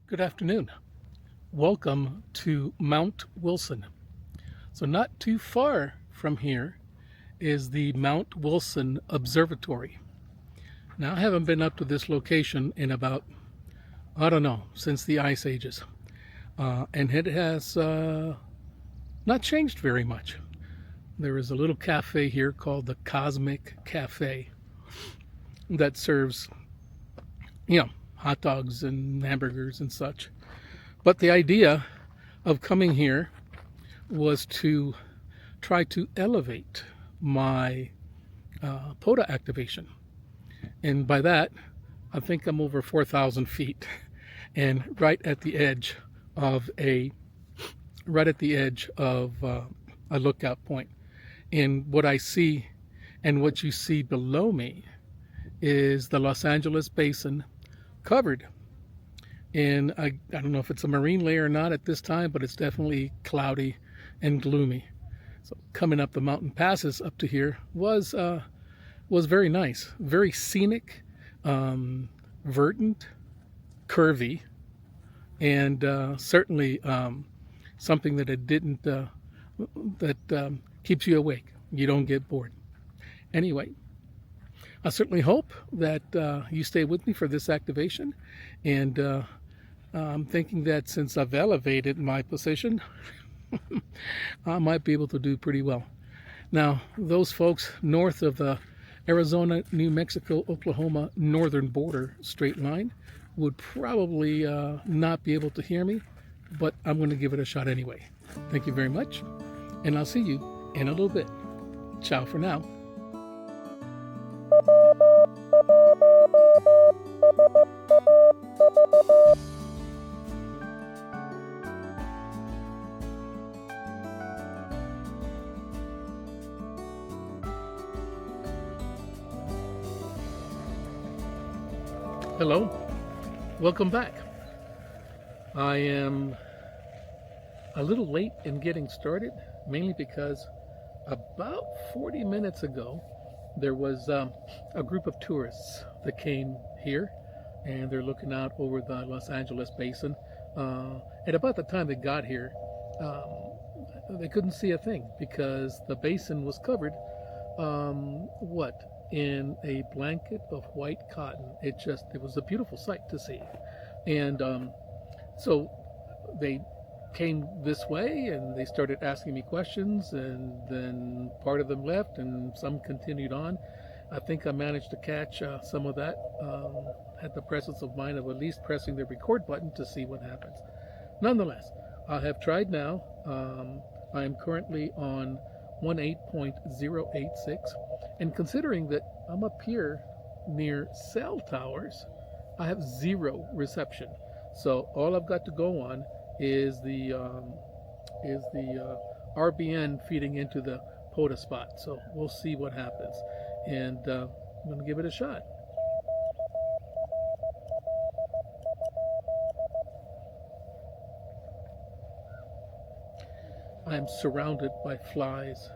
Good afternoon. Welcome to Mount Wilson. So, not too far from here is the Mount Wilson Observatory. Now, I haven't been up to this location in about, I don't know, since the Ice Ages. And it has not changed very much. There is a little cafe here called the Cosmic Cafe that serves, hot dogs and hamburgers and such. But the idea of coming here was to try to elevate my POTA activation. And by that, I think I'm over 4,000 feet and right at the edge of a lookout point. And what I see and what you see below me is the Los Angeles basin covered in, I don't know if it's a marine layer or not at this time, but it's definitely cloudy and gloomy. So coming up the mountain passes up to here was very nice, very scenic, verdant, curvy, and certainly something that it didn't that keeps you awake. You don't get bored. Anyway, I certainly hope that you stay with me for this activation, and I'm thinking that since I've elevated my position, I might be able to do pretty well. Now, those folks north of the Arizona, New Mexico, Oklahoma northern border straight line would probably not be able to hear me, but I'm going to give it a shot anyway. Thank you very much, and I'll see you in a little bit. Ciao for now. Hello, welcome back. I am a little late in getting started, mainly because about 40 minutes ago there was a group of tourists that came here, and they're looking out over the Los Angeles basin. At about the time they got here, they couldn't see a thing because the basin was covered in a blanket of white cotton. It was a beautiful sight to see. And so they came this way and they started asking me questions, and then part of them left and some continued on. I think I managed to catch some of that. Had the presence of mind of at least pressing the record button to see what happens. Nonetheless, I have tried now. I am currently on 18.086, and considering that I'm up here near cell towers, I have zero reception. So all I've got to go on is the RBN feeding into the POTA spot. So we'll see what happens, and I'm going to give it a shot. I am surrounded by flies.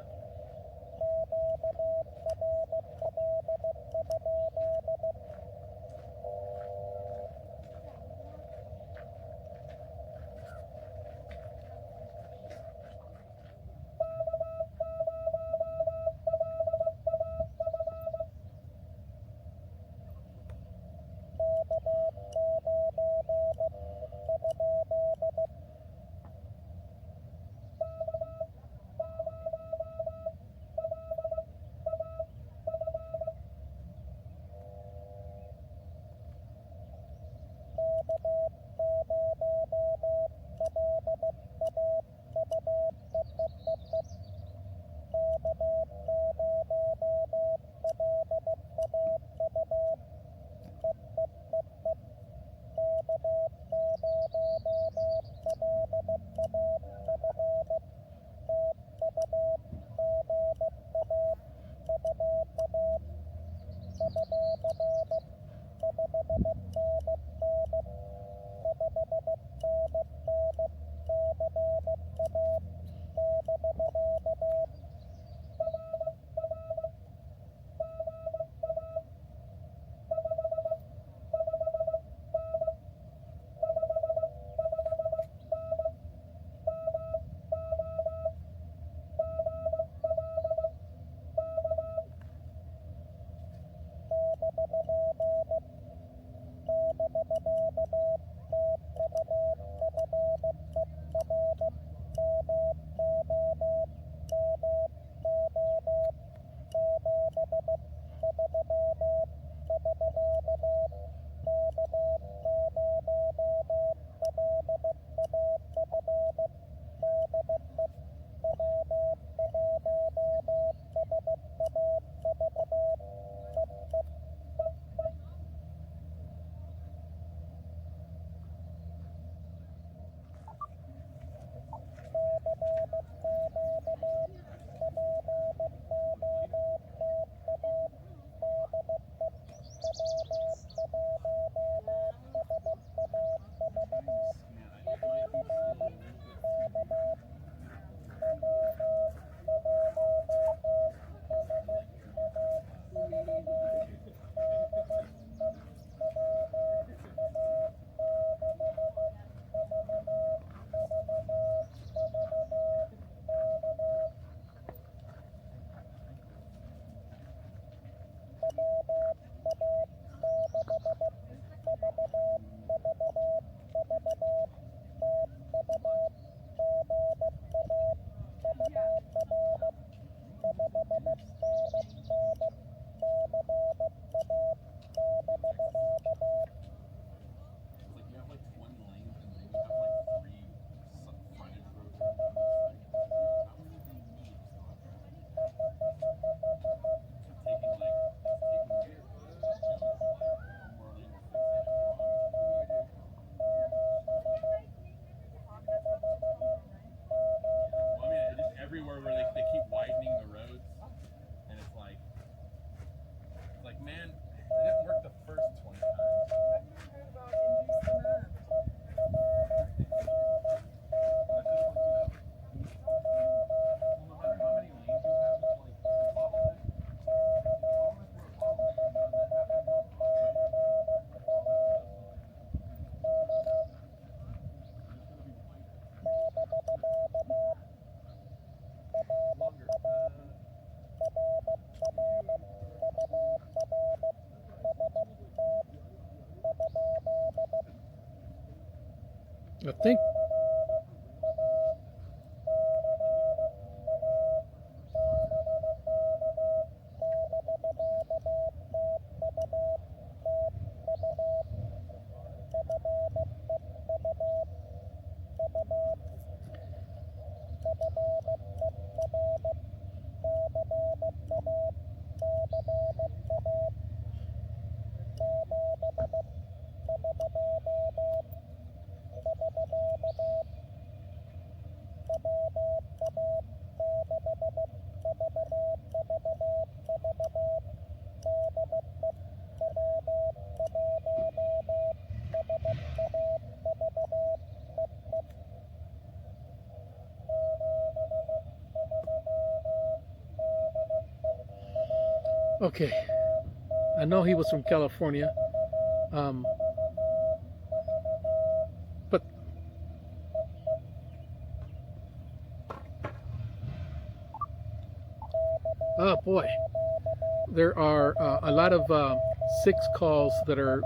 I think. Okay, I know he was from California, um, but oh boy, there are a lot of six calls that are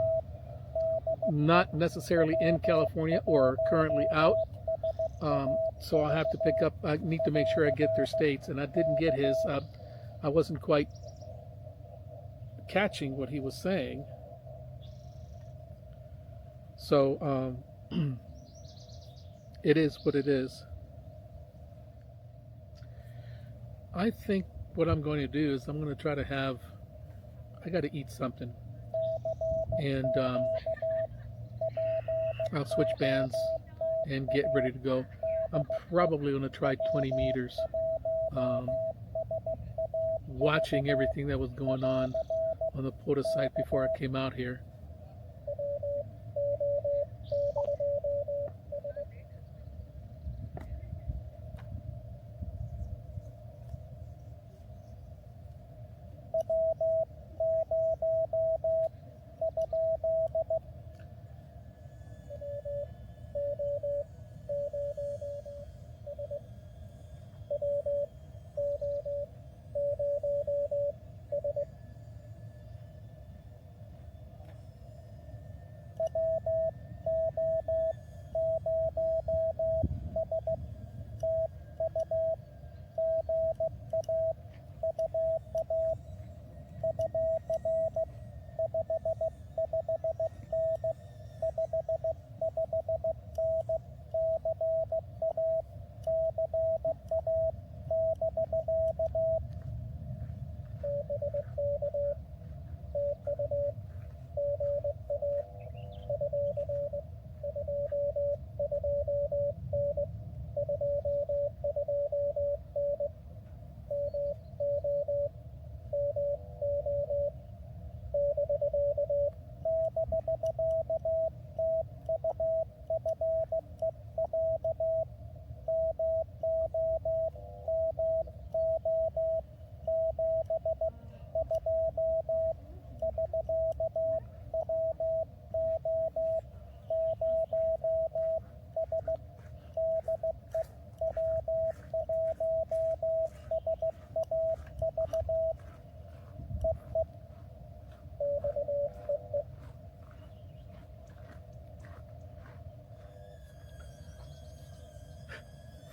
not necessarily in California or currently out. So I'll have to pick up. I need to make sure I get their states, and I didn't get his. I wasn't quite catching what he was saying. So it is what it is. I think what I'm going to do is I'm going to try to have. I got to eat something, and I'll switch bands and get ready to go. I'm probably going to try 20 meters, um, watching everything that was going on the POTA site before I came out here.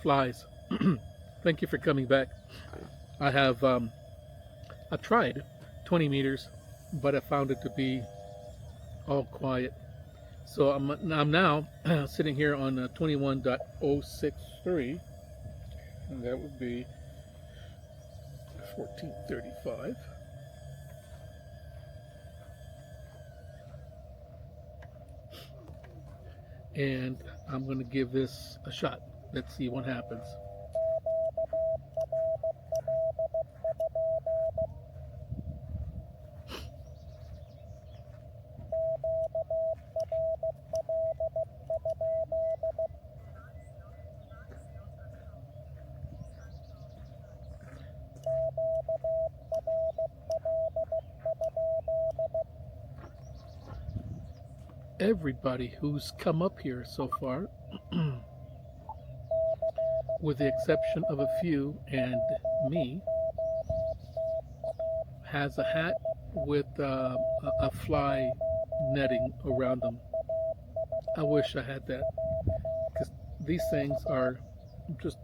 Flies. Thank you for coming back. I have I tried 20 meters, but I found it to be all quiet. So I'm now sitting here on 21.063, and that would be 1435. And I'm going to give this a shot. Let's see what happens. Everybody who's come up here so far, with the exception of a few and me, has a hat with a fly netting around them. I wish I had that. these things are just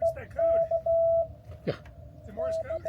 What's that code? yeah. The Morse code?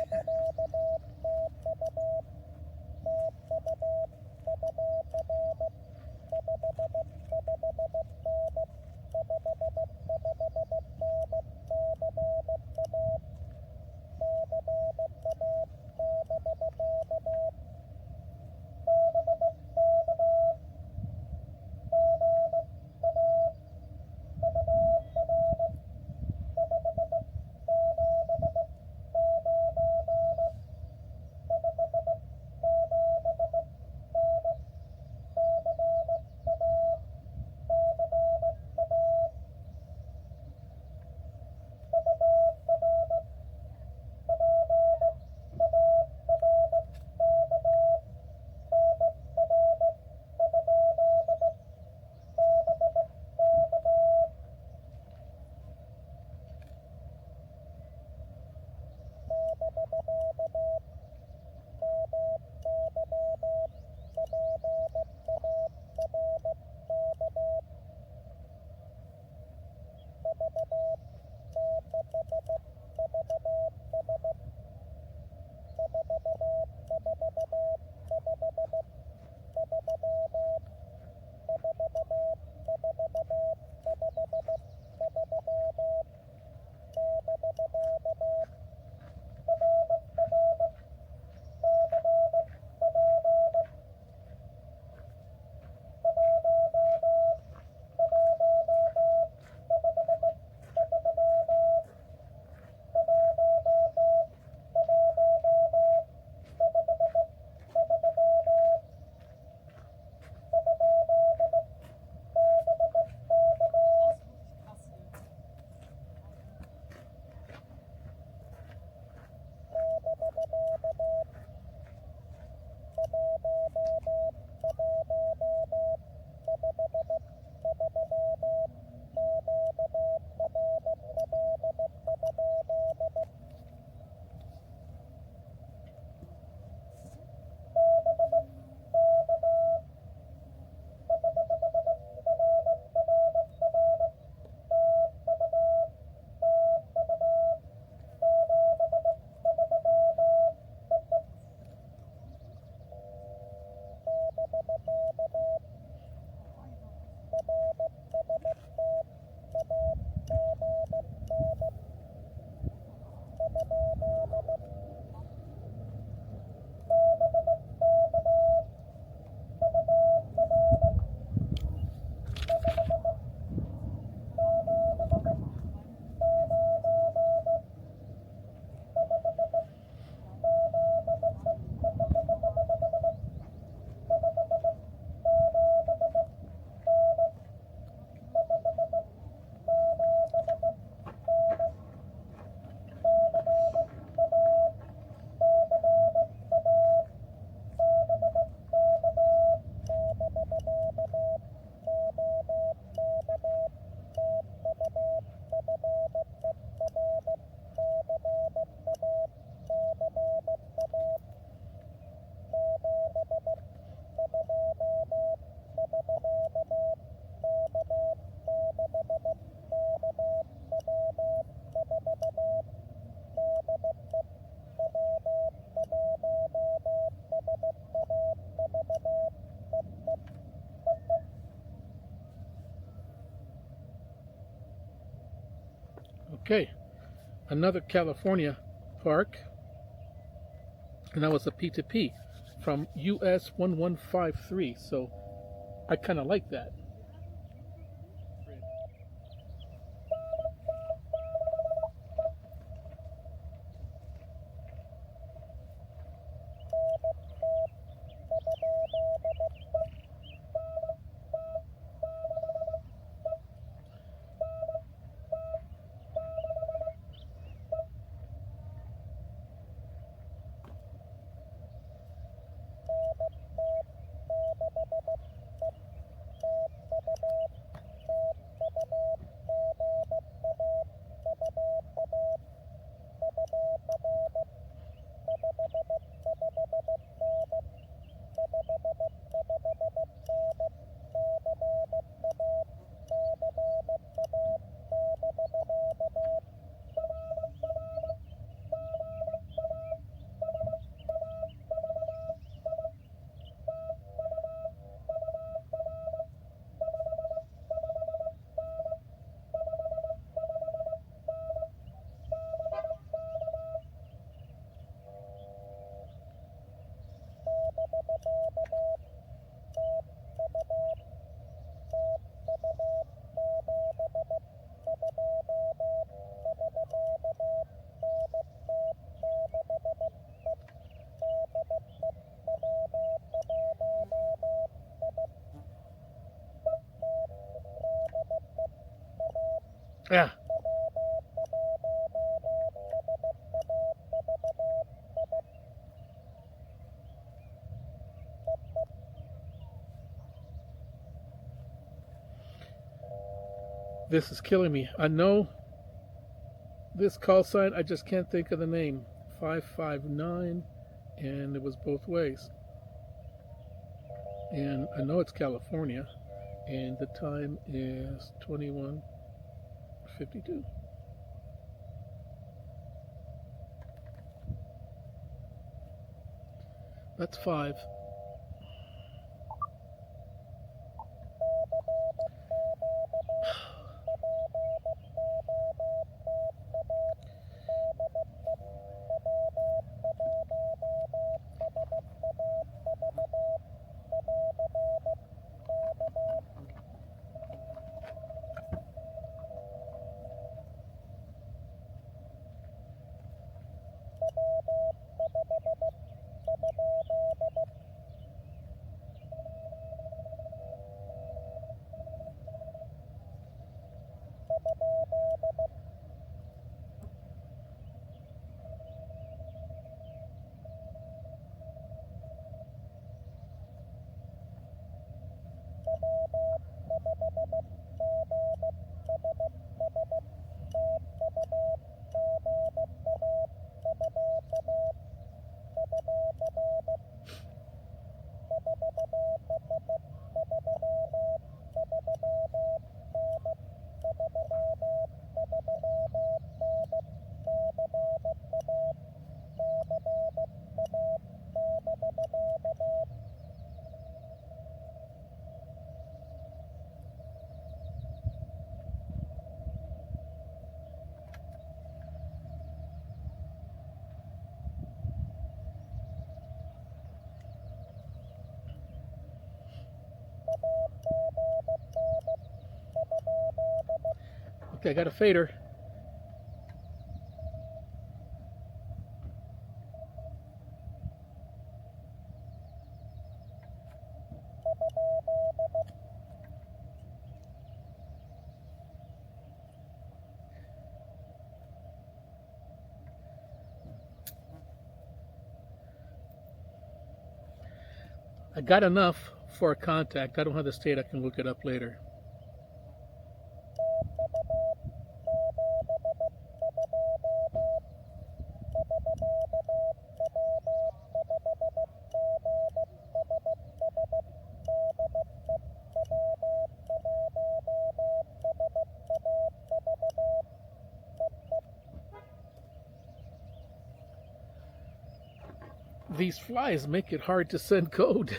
Okay, another California park, and that was a P2P from US-1153. So I kind of like that. Yeah. This is killing me. I know this call sign, I just can't think of the name. 559, and it was both ways. And I know it's California, and the time is 21:52. That's 5. Okay, I got a fader. I got enough for a contact. I don't have the state. I can look it up later. These flies make it hard to send code.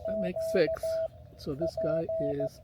That makes 6. So this guy is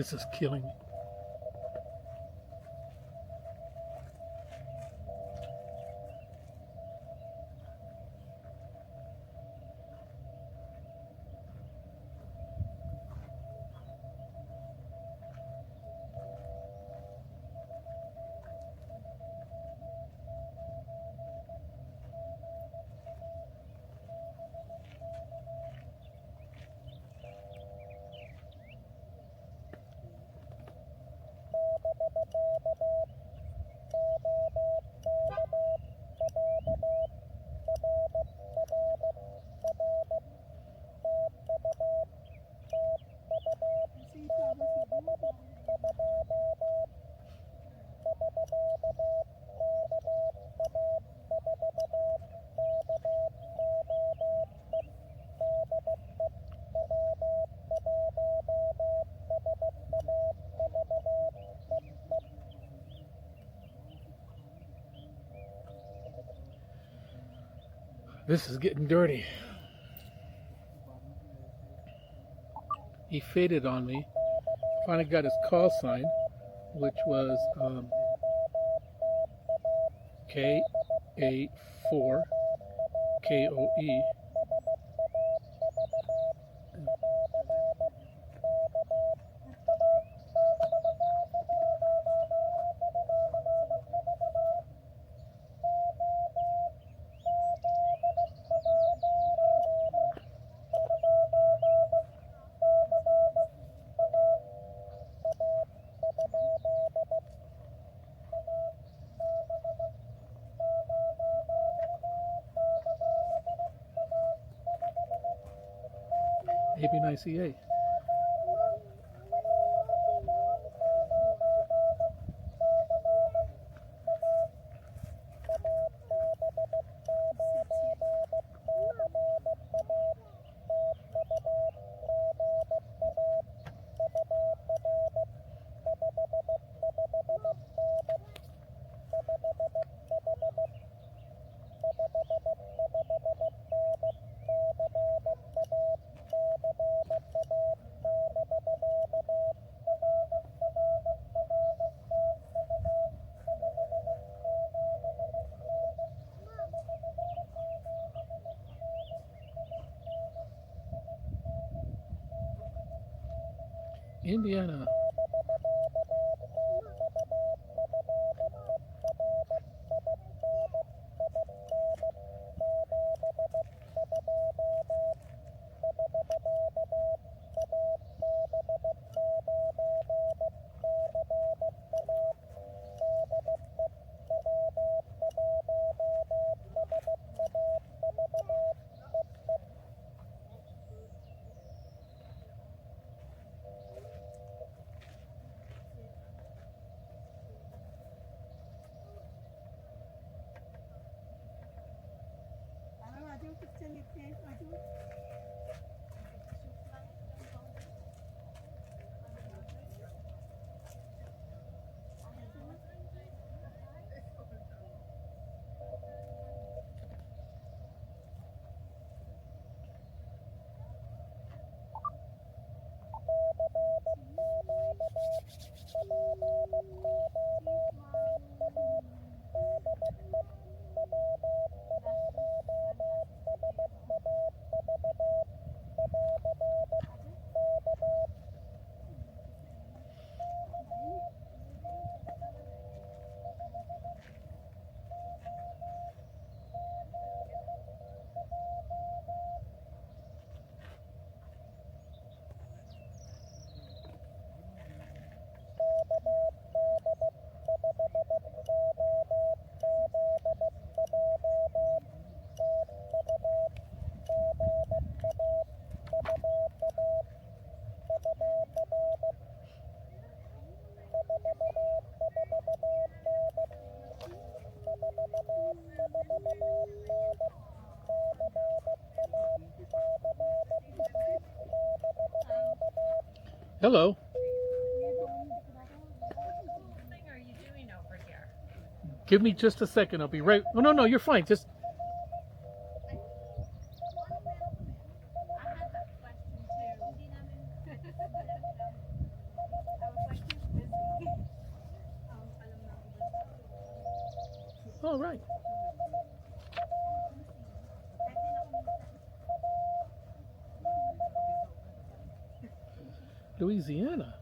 This is killing me. This is getting dirty. He faded on me. Finally got his call sign, which was K84KOE. ABNICA. Indiana. Hello. Are you doing over here? Give me just a second. I'll be right. Oh, no, you're fine. Just I had that question too. All right. Louisiana.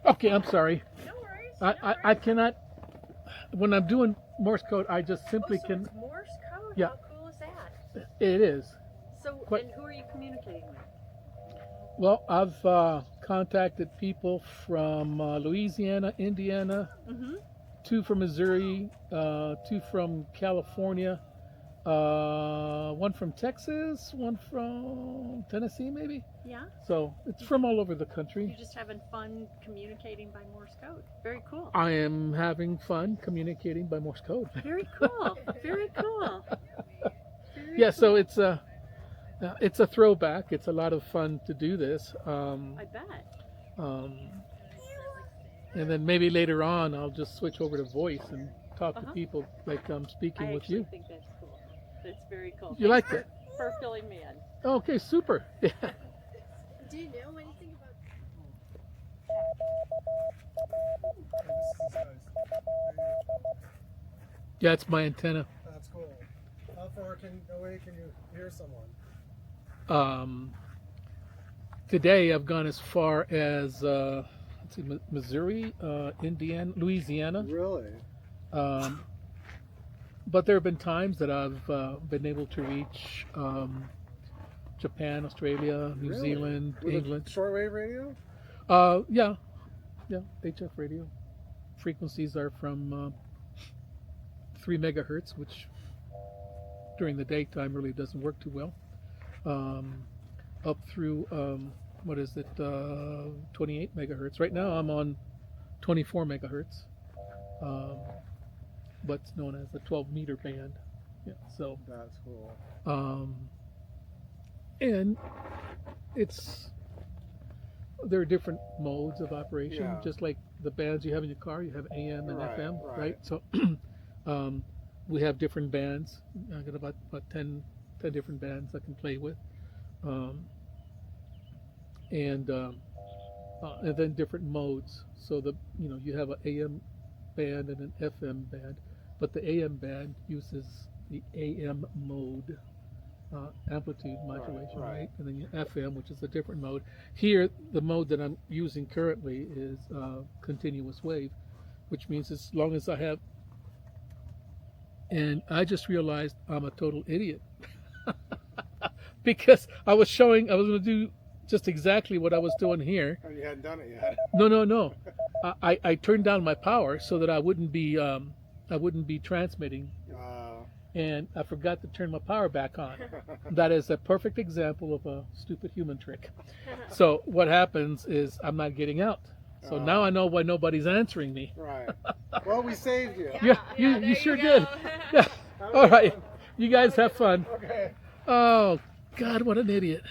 Okay, I'm sorry. No worries. I cannot. When I'm doing Morse code, I just simply so can. it's Morse code? Yeah. How cool is that? It is. So, Quite- and who are you communicating with? Well, I've contacted people from Louisiana, Indiana, Mm-hmm. 2 from Missouri, 2 from California, 1 from Texas, 1 from Tennessee, maybe. Yeah. So it's from all over the You're country. just having fun communicating by Morse code. Very cool. I am having fun communicating by Morse code. Very cool. Very cool. Very Yeah, so cool. it's a throwback. It's a lot of fun to do this. I bet. Um, and then maybe later on, I'll just switch over to voice and talk to Uh-huh. people like I'm speaking I with actually you. think that's cool. That's very cool. You like Thanks for filling me in. Okay, super. Yeah. Do you know anything about? Yeah, it's my antenna. That's cool. How far away can you hear someone? Today I've gone as far as let's see, Missouri, Indiana, Louisiana. Really? But there have been times that I've been able to reach Japan, Australia, New Really? Zealand, With England. a shortwave radio? Yeah, HF radio. Frequencies are from 3 megahertz, which during the daytime really doesn't work too well. Up through what is it, 28 megahertz. Right now I'm on 24 megahertz, but it's known as the 12-meter band. Yeah, so That's cool. and there are different modes of operation, Yeah. just like the bands you have in your car. You have AM and Right, FM, right. right? So we have different bands. I got about 10 different bands I can play with, and then different modes. So you have an AM band and an FM band, but the AM band uses the AM mode. Amplitude modulation, right. And then you FM, which is a different mode. Here, the mode that I'm using currently is continuous wave, which means as long as I have, and I just realized I'm a total idiot because I was going to do just exactly what I was doing here. Oh, you hadn't done it yet. No. I turned down my power so that I wouldn't be transmitting, and I forgot to turn my power back on. That is a perfect example of a stupid human trick. So what happens is I'm not getting out. So now I know why nobody's answering me. Right. Well, we saved you. Yeah, you sure did. Yeah. All right. You guys have fun. Okay. Oh, God, what an idiot.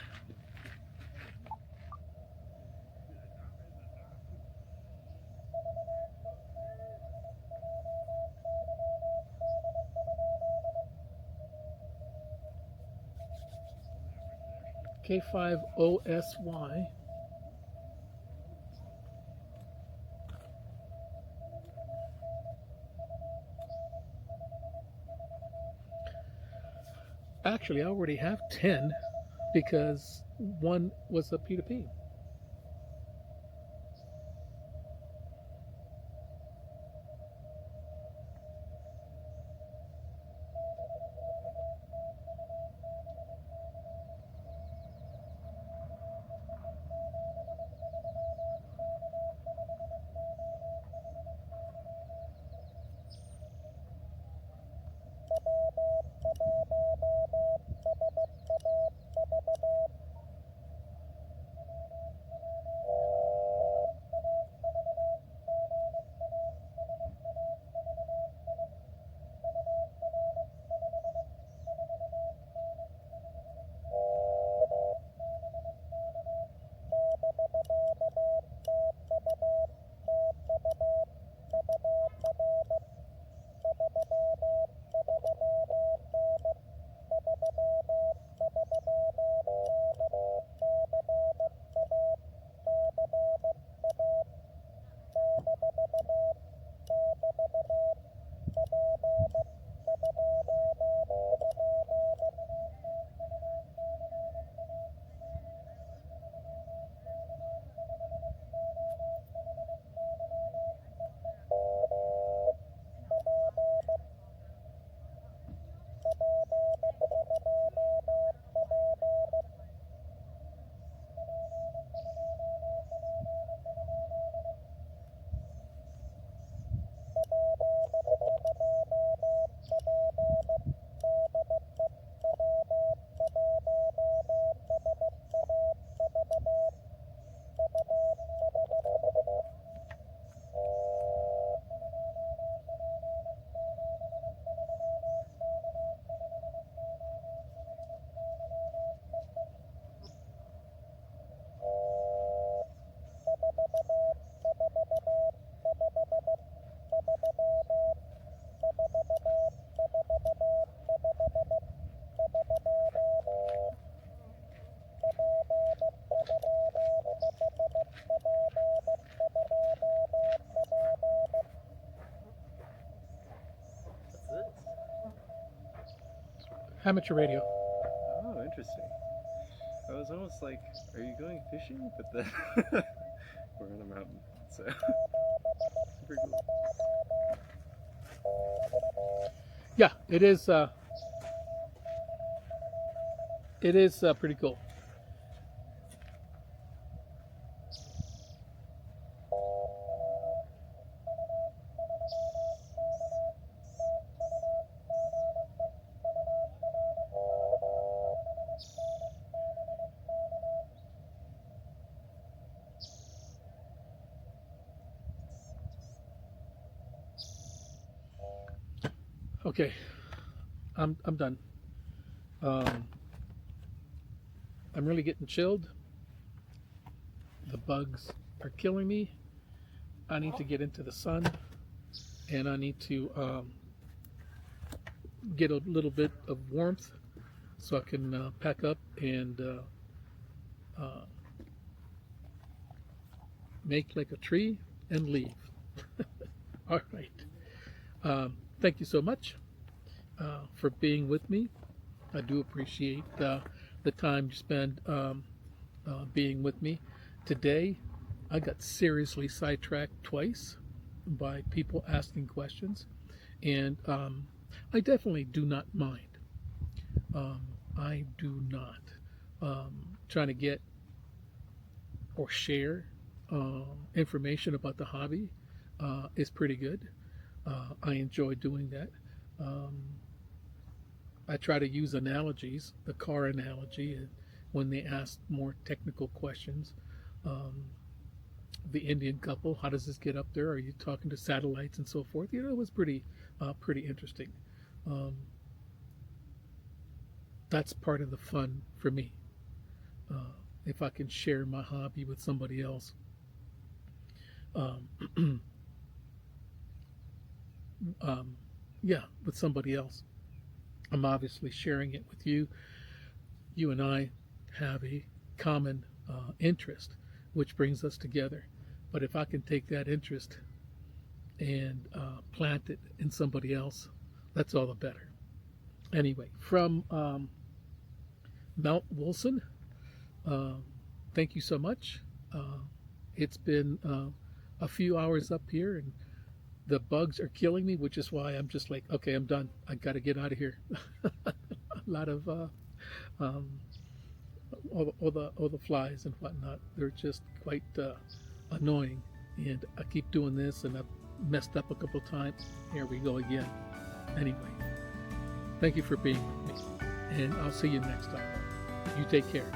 K5OSY. Actually, I already have 10 because one was a P2P. What's this? Amateur radio. Oh, interesting. I was almost like, are you going fishing? But then we're on a mountain, so super cool. Yeah, it is. It is pretty cool. Okay, I'm done. Um, I'm really getting chilled. The bugs are killing me. I need to get into the sun, and I need to get a little bit of warmth so I can pack up and uh, make like a tree and leave. All right. Thank you so much for being with me. I do appreciate the time you spend being with me. Today, I got seriously sidetracked twice by people asking questions, and I definitely do not mind. I do not. Trying to get or share information about the hobby is pretty good. I enjoy doing that. Um, I try to use analogies, the car analogy, when they ask more technical questions. Um, the Indian couple, how does this get up there? Are you talking to satellites and so forth? You know, it was pretty interesting. Um, that's part of the fun for me. If I can share my hobby with somebody else, um, um, yeah, with somebody else, I'm obviously sharing it with you. You and I have a common interest, which brings us together. But if I can take that interest and plant it in somebody else, that's all the better. Anyway, from Mount Wilson, uh, thank you so much. Uh, it's been a few hours up here, and the bugs are killing me, which is why I'm just like, okay, I'm done. I got to get out of here. A lot of um, all the flies and whatnot. They're just quite annoying, and I keep doing this, and I've messed up a couple times. Here we go again. Anyway, thank you for being with me, and I'll see you next time. You take care.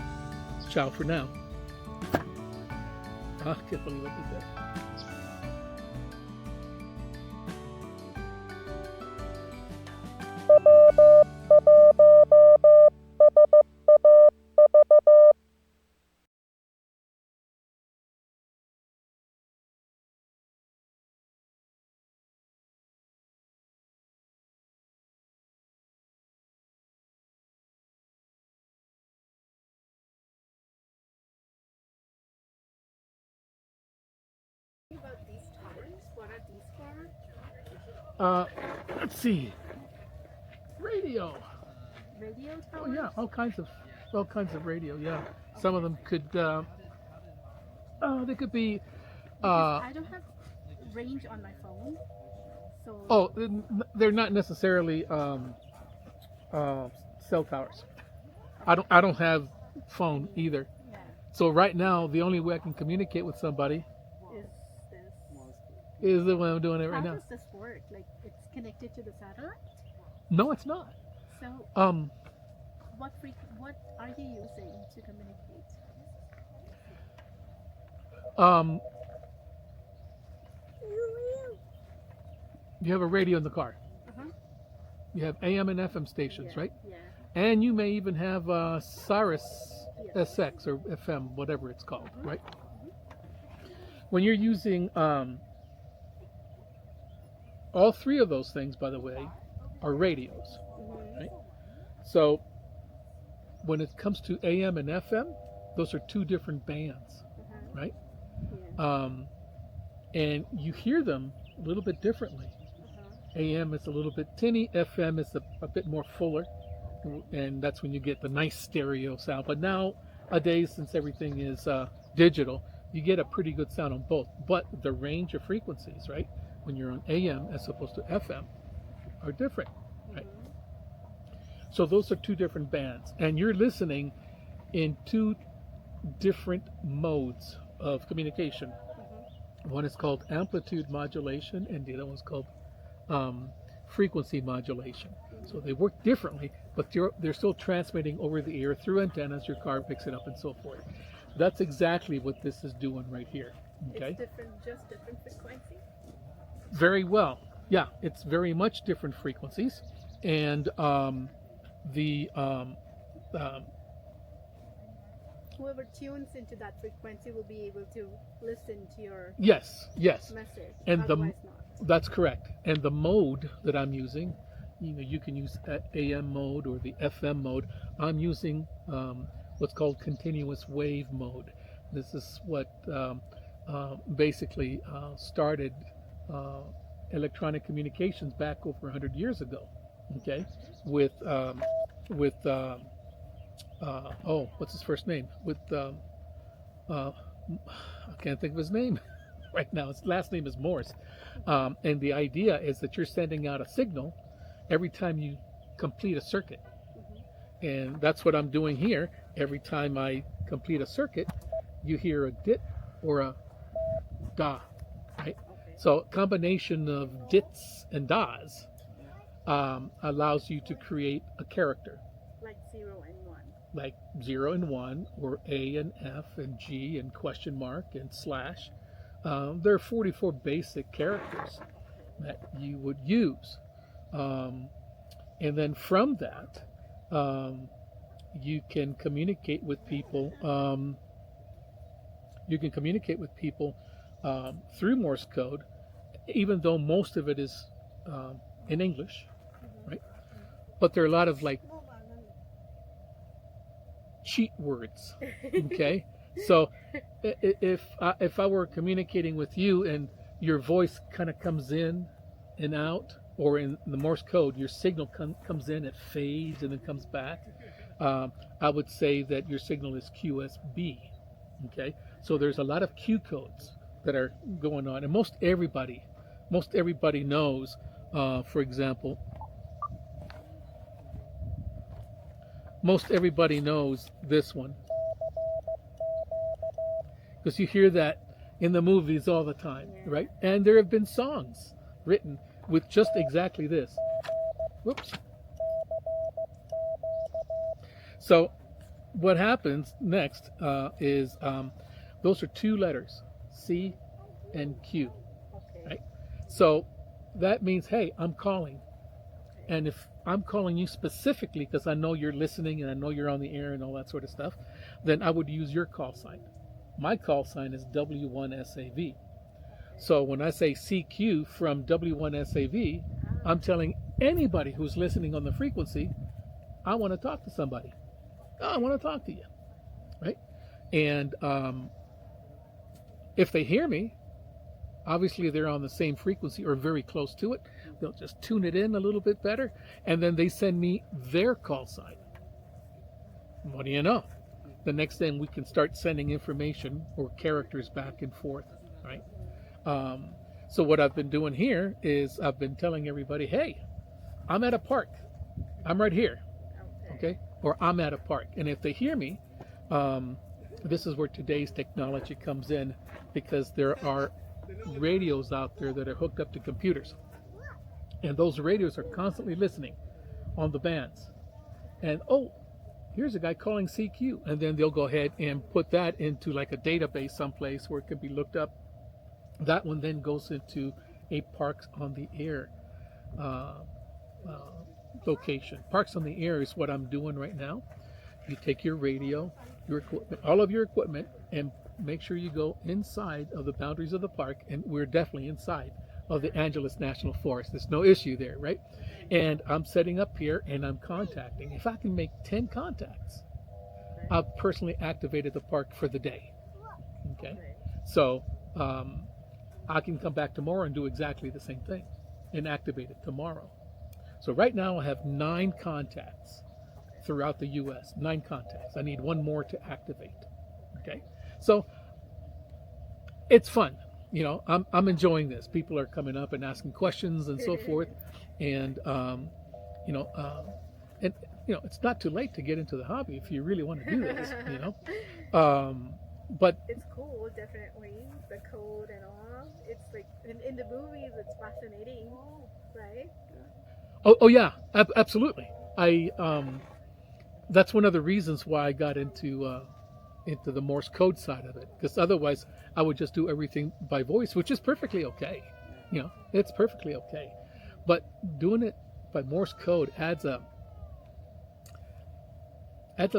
Ciao for now. I can't believe I did that. About these towers, what are these for? Let's see. Radio. Radio Oh towers? yeah, all kinds of radio. Yeah, some of them could. They could be. Because I don't have range on my phone. So Oh, they're not necessarily cell towers. I don't have phone either. yeah, So right now, the only way I can communicate with somebody is this. is the way I'm doing it right How now. does this work? Like it's connected to the satellite? No, it's not. So what are you using to communicate? Um, you have a radio in the car. Uh-huh. You have AM and FM stations, Yeah, right? yeah. And you may even have Cyrus Yes. SX or FM, whatever it's called, right? When you're using all three of those things, by the way, are radios, Mhm. right? So when it comes to AM and FM, those are two different bands, Uh-huh. right? Yeah. And you hear them a little bit differently. Uh-huh. AM is a little bit tinny, FM is a bit more fuller, and that's when you get the nice stereo sound. But nowadays, since everything is digital, you get a pretty good sound on both. But the range of frequencies, right, when you're on AM as opposed to FM, are different, right? So those are two different bands, and you're listening in two different modes of communication. One is called amplitude modulation, and the other one's called frequency modulation. So they work differently, but they're still transmitting over the air through antennas. Your car picks it up, and so forth. That's exactly what this is doing right here. Okay. It's different, just different frequency. Very well. Yeah, it's very much different frequencies, and Whoever tunes into that frequency will be able to listen to your yes, message. And Otherwise not. that's correct. And the mode that I'm using, you can use AM mode or the FM mode. I'm using what's called continuous wave mode. This is what basically started electronic communications back over 100 years ago. Okay, with what's his first name? With I can't think of his name right now. His last name is Morse. And the idea is that you're sending out a signal every time you complete a circuit. And that's what I'm doing here. Every time I complete a circuit, you hear a dit or a da, right? So a combination of dits and das allows you to create a character. Like 0 and 1. Like 0 and 1, or A and F and G and question mark and slash. There are 44 basic characters that you would use. And then from that, you can communicate with people. Through Morse code, even though most of it is in English, right? But there are a lot of like cheat words. Okay, so if I were communicating with you and your voice kind of comes in and out, or in the Morse code, your signal comes in, it fades and then comes back. I would say that your signal is QSB. Okay, so there's a lot of Q codes that are going on, and most everybody knows. For example, most everybody knows this one because you hear that in the movies all the time, right? And there have been songs written with just exactly this. Whoops. So what happens next is those are two letters, C and Q, right? So that means, hey, I'm calling. And if I'm calling you specifically because I know you're listening and I know you're on the air and all that sort of stuff, then I would use your call sign. My call sign is W1SAV. So when I say CQ from W1SAV, I'm telling anybody who's listening on the frequency, I want to talk to somebody. Oh, I want to talk to you, right? And if they hear me, obviously they're on the same frequency or very close to it. They'll just tune it in a little bit better, and then they send me their call sign. What do you know? The next thing we can start sending information or characters back and forth, right? So what I've been doing here is I've been telling everybody, hey, I'm at a park. I'm right here, okay? Or I'm at a park. And if they hear me, this is where today's technology comes in, because there are radios out there that are hooked up to computers. And those radios are constantly listening on the bands. And, oh, here's a guy calling CQ. And then they'll go ahead and put that into like a database someplace where it can be looked up. That one then goes into a Parks on the Air location. Parks on the Air is what I'm doing right now. You take your radio, your equipment, all of your equipment, and make sure you go inside of the boundaries of the park. And we're definitely inside of the Angeles National Forest. There's no issue there, right? And I'm setting up here and I'm contacting. If I can make 10 contacts, I've personally activated the park for the day. Okay? So I can come back tomorrow and do exactly the same thing and activate it tomorrow. So right now I have 9 contacts throughout the US. 9 contacts. I need one more to activate. Okay? So it's fun. You know, I'm enjoying this. People are coming up and asking questions and so forth, and you know, it's not too late to get into the hobby if you really want to do this. You know, but It's cool, definitely. The code and all. It's like in the movies, it's fascinating, right? oh yeah, absolutely. That's one of the reasons why I got into the Morse code side of it, because otherwise I would just do everything by voice, which is perfectly okay. You know, it's perfectly okay. But doing it by Morse code adds a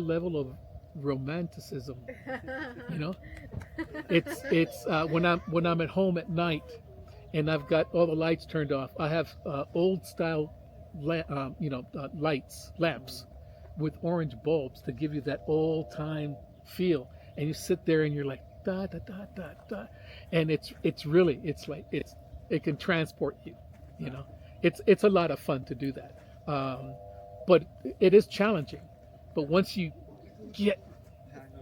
level of romanticism. You know, it's when I'm at home at night and I've got all the lights turned off. I have old style lamps with orange bulbs to give you that old time feel, and you sit there and you're like da da da da da, and it can transport you. You know, it's a lot of fun to do that, but it is challenging. But once you get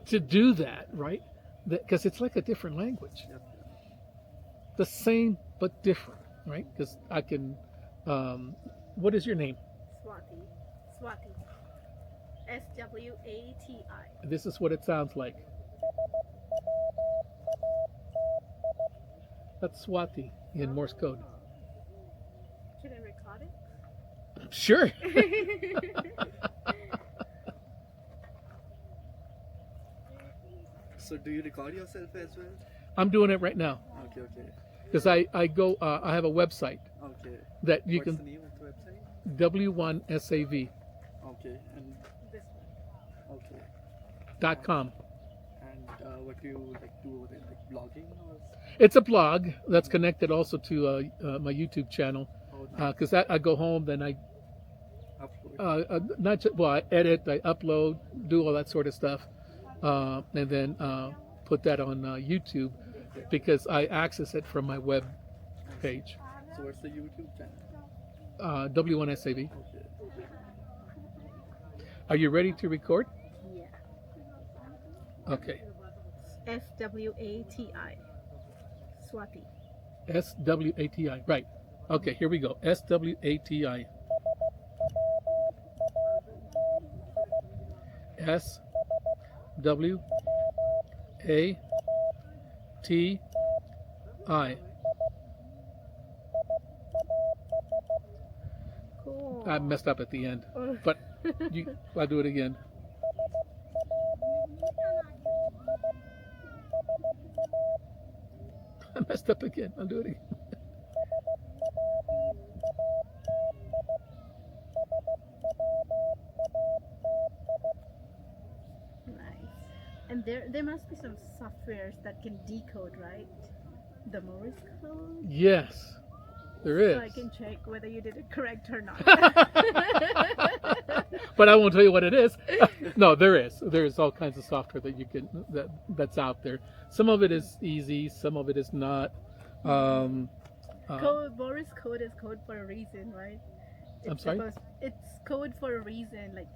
to do that, right, because it's like a different language, the same but different, right? Because I can what is your name? Swati. SWATI. This is what it sounds like. That's Swati in Morse code. Can I record it? Sure. So do you record yourself as well? I'm doing it right now Okay, okay. because I go. I have a website Okay. that you What's the can name of the website? w1sav.com. Okay, and This one. okay. And what do you like do over there? Like blogging or? It's a blog that's connected also to my YouTube channel. Oh, Because I go home, then I upload. I edit, I upload, do all that sort of stuff, and then put that on YouTube because I access it from my web page. So what's the YouTube channel? W1SAV. Okay. Are you ready to record? Yeah. Okay. SWATI. Swati. SWATI. Right. Okay, here we go. SWATI. SWATI. Cool. I messed up at the end, but I'll do it again. I messed up again. I'll do it again. Nice. And there must be some softwares that can decode, right? The Morse code. Yes, there is. So I can check whether you did it correct or not. But I won't tell you what it is. No, there is. There's all kinds of software that you can that's out there. Some of it is easy, some of it is not. Morse code is code for a reason, right? I'm sorry? It's code for a reason. Like,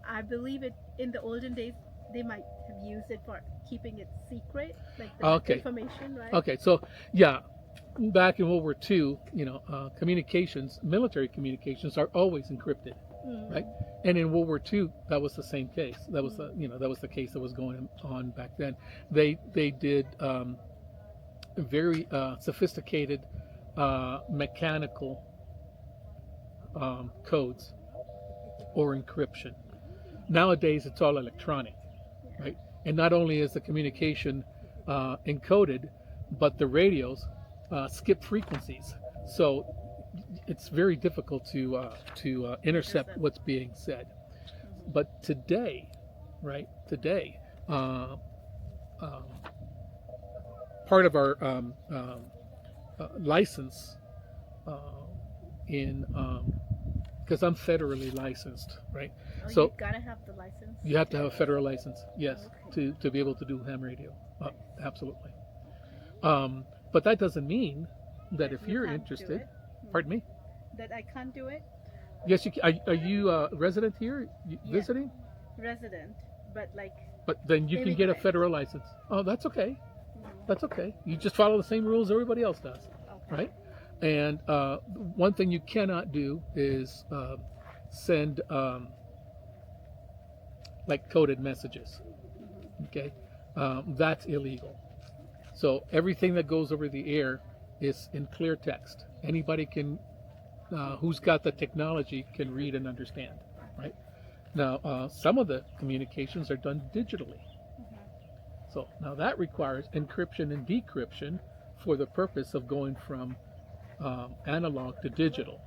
I believe it in the olden days, they might have used it for keeping it secret, like the Okay. information, right? Okay, so yeah, back in World War II, communications, military communications are always encrypted, Mm. right? And in World War II, that was the same case. That was that was the case that was going on back then. They did very sophisticated mechanical codes or encryption. Nowadays, it's all electronic, right? And not only is the communication encoded, but the radios skip frequencies, so it's very difficult to intercept what's being said. But today, right? Today, part of our license in because I'm federally licensed, right? Oh, So you gotta have the license. you have to have a federal license, yes, Okay. to be able to do ham radio. Absolutely. But that doesn't mean that if You you're can't do interested, it. pardon me. That I can't do it. Yes, you can. Are you a resident here, Yeah. visiting? Resident, but like. But then you can get a Immigrant. federal license. Oh, that's okay. Mhm. That's okay. You just follow the same rules everybody else does, Okay. right? And one thing you cannot do is send like coded messages. Okay, that's illegal. So everything that goes over the air is in clear text. Anybody can, who's got the technology, can read and understand. Right? Now, some of the communications are done digitally. So now that requires encryption and decryption for the purpose of going from analog to digital.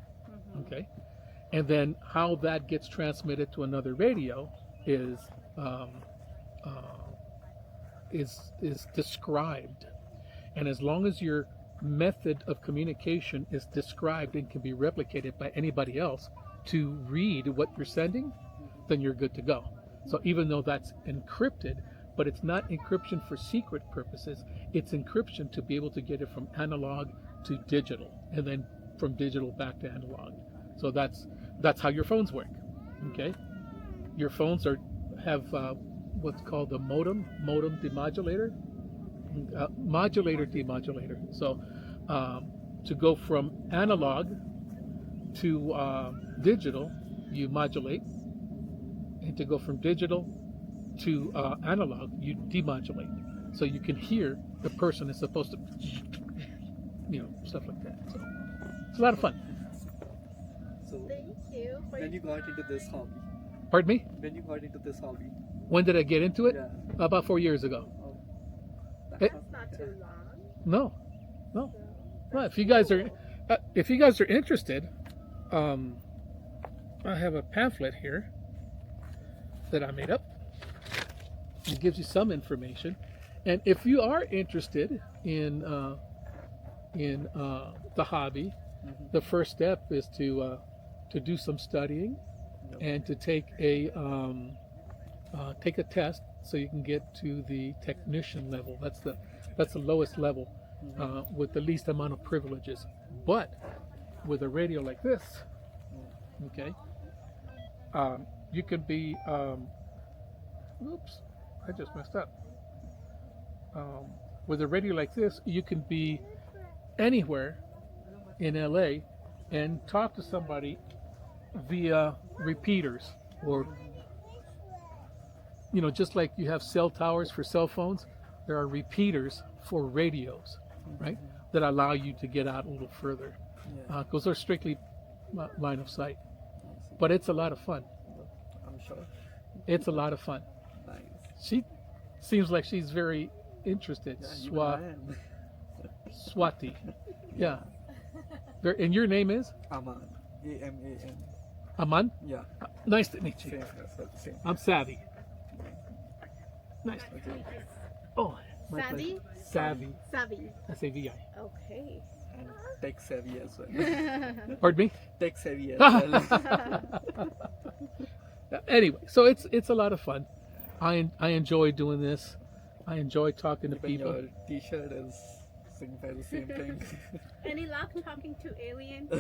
Okay, and then how that gets transmitted to another radio is described, and as long as your method of communication is described and can be replicated by anybody else to read what you're sending, then you're good to go. So even though that's encrypted, but it's not encryption for secret purposes, it's encryption to be able to get it from analog to digital, and then from digital back to analog. So that's how your phones work. Okay, your phones have what's called a modem demodulator, modulator demodulator. So to go from analog to digital, you modulate, and to go from digital to analog, you demodulate. So you can hear the person is supposed to, stuff like that. So it's a lot of fun. So Thank you. For when you got into this hobby, Pardon me? when you got into this hobby, When did I get into it? yeah, About 4 years ago. oh, Eh, It's not too long. No. Well, if you guys are interested, I have a pamphlet here that I made up. It gives you some information, and if you are interested in the hobby, the first step is to do some studying and to take a test so you can get to the technician level. That's the lowest level with the least amount of privileges. But with a radio like this, okay, you can be. Oops, I just messed up. With a radio like this, you can be anywhere in LA and talk to somebody via repeaters, or just like you have cell towers for cell phones, there are repeaters for radios, right, that allow you to get out a little further, because they're strictly line of sight. But it's a lot of fun. I'm sure. It's a lot of fun. Nice. She seems like she's very interested. Yeah, even I am. Swati. Yeah. And your name is? Aman. A-M-A-N. Aman? Yeah. Nice to meet you. Same. That's same. I'm Savvy. Nice. Oh, my Savvy? pleasure. Savvy. Savvy. S-A-V-I. Okay. And tech savvy as well. Pardon me? Tech savvy as well. Anyway, so it's a lot of fun. I enjoy doing this. I enjoy talking to Even people. your T-shirt is signify the same thing. Any luck talking to aliens?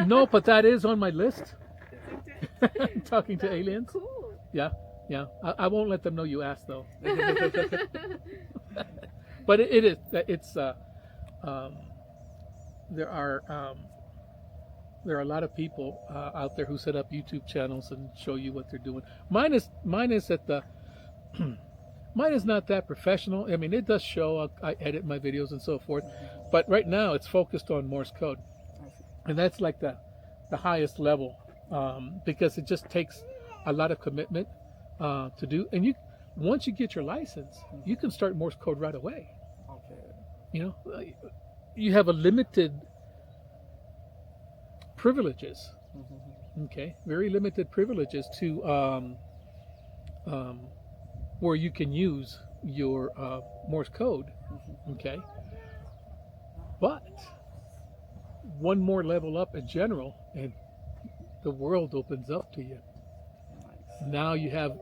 No, but that is on my list. Isn't it? Talking to aliens. Cool. Yeah. I won't let them know you asked though. But it is. It's. There are a lot of people out there who set up YouTube channels and show you what they're doing. Mine is at the. Mine is not that professional. I mean, it does show. I edit my videos and so forth, but right now it's focused on Morse code, and that's like the highest level because it just takes a lot of commitment to do. And once you get your license, you can start Morse code right away. Okay. You know, you have a limited privileges. Okay, very limited privileges to where you can use your Morse code. Okay, but one more level up in general, and the world opens up to you. Nice. Now you have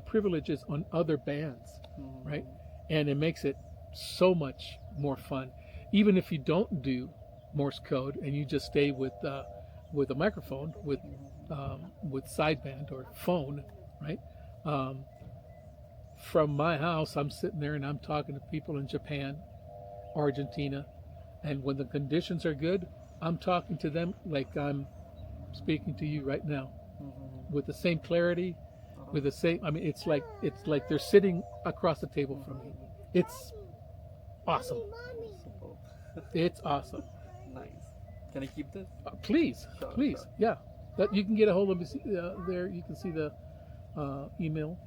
privileges on other bands, right? And it makes it so much more fun. Even if you don't do Morse code and you just stay with a microphone, with sideband or phone, right? From my house, I'm sitting there and I'm talking to people in Japan, Argentina, and when the conditions are good, I'm talking to them like I'm speaking to you right now, with the same clarity, with the same. I mean, it's like they're sitting across the table from me. It's awesome. It's awesome. Nice. Can I keep this? Please, Sure, please, sure. yeah. That you can get a hold of me there. You can see the email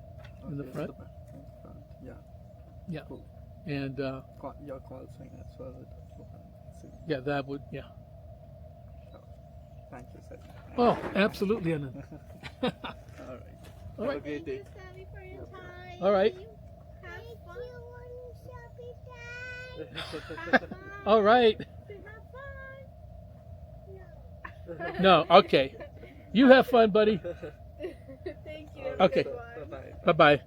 in the Okay, front. in the front. Yeah. Yeah. Cool. And Your call sign as well. yeah, that would, yeah. Thank you, sir. Oh, absolutely, Anand. All right. All Have a right. great day. Sammy, for your time. All right. Have fun. All right. Have fun. No, okay. You have fun, buddy. Thank you. Have a Okay. good one. Bye-bye. Bye-bye.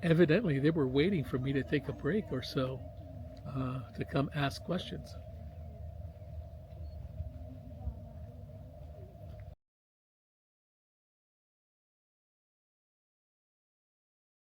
Evidently, they were waiting for me to take a break or so to come ask questions.